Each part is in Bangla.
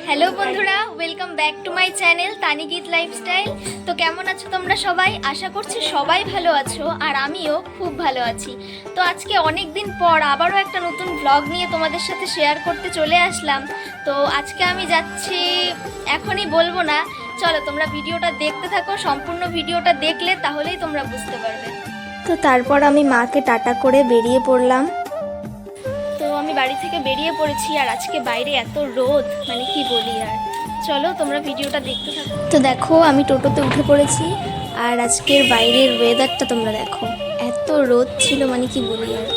হ্যালো বন্ধুরা, welcome back to my channel Tanigeet lifestyle. তো কেমন আছো তোমরা সবাই? আশা করছি সবাই ভালো আছো, আর আমিও খুব ভালো আছি। তো আজকে অনেক দিন পর আবারও একটা নতুন ব্লগ নিয়ে তোমাদের সাথে শেয়ার করতে চলে আসলাম। তো আজকে আমি যাচ্ছি, এখনই বলবো না, চলো তোমরা ভিডিওটা দেখতে থাকো। সম্পূর্ণ ভিডিওটা দেখলে তাহলেই তোমরা বুঝতে পারবে। তো তারপর আমি মাকে টাটা করে বেরিয়ে পড়লাম। তো আমি বাড়ি থেকে বেরিয়ে পড়েছি, আর আজকে বাইরে এত রোদ, মানে কি বলি আর। চলো তোমরা ভিডিওটা দেখতে থাকো। তো দেখো আমি টোটোতে উঠে পড়েছি, আর আজকের বাইরের ওয়েদারটা তোমরা দেখো, এত রোদ ছিল, মানে কি বলি আর।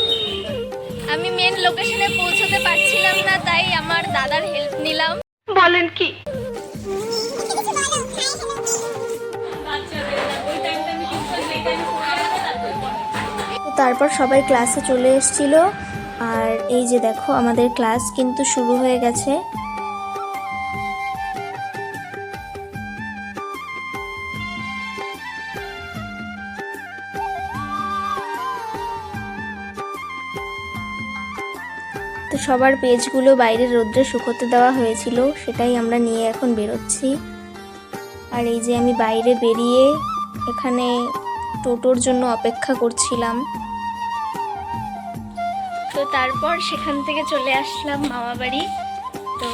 আমি মেন লোকেশনে পৌঁছতে পারছিলাম না, তাই আমার দাদার হেল্প নিলাম। বলেন কি? তো তারপর সবাই ক্লাসে চলে এসেছিল, আর এই যে দেখো আমাদের ক্লাস কিন্তু শুরু হয়ে গেছে। তো সবার পেজগুলো বাইরের রোদ্রে শুকোতে দেওয়া হয়েছিল, সেটাই আমরা নিয়ে এখন বেরোচ্ছি। আর এই যে আমি বাইরে বেরিয়ে এখানে টোটোর জন্য অপেক্ষা করছিলাম। তো তারপর সেখান থেকে চলে আসলাম মামা বাড়ি। তো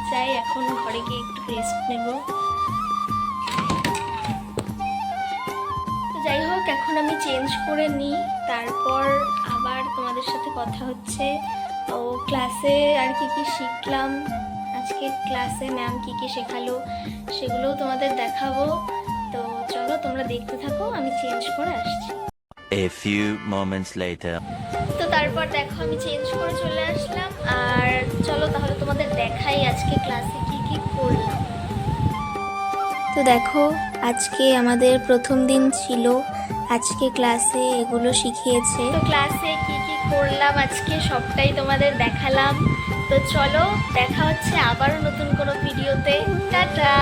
যাই, এখন ঘরে গিয়ে একটু রেস্ট নেব। তো যাই হোক, এখন আমি চেঞ্জ করে নিই, তারপর আবার তোমাদের সাথে কথা হচ্ছে। তো ক্লাসে আর কি কি শিখলাম, আজকে ক্লাসে ম্যাম কি কি শেখালো সেগুলোও তোমাদের দেখাবো। তো চলো তোমরা দেখতে থাকো, আমি চেঞ্জ করে আসছি। A few moments later. তো তারপর দেখো আমি চেঞ্জ করে চলে আসলাম, আর চলো তাহলে তোমাদের দেখাই আজকে ক্লাসে কি কি করলাম। তো দেখো আজকে আমাদের প্রথম দিন ছিল, আজকে ক্লাসে এগুলো শিখিয়েছে। তো ক্লাসে কি কি করলাম আজকে সবটাই তোমাদের দেখালাম। তো চলো দেখা হচ্ছে আবারও নতুন কোনো ভিডিওতে। টাটা।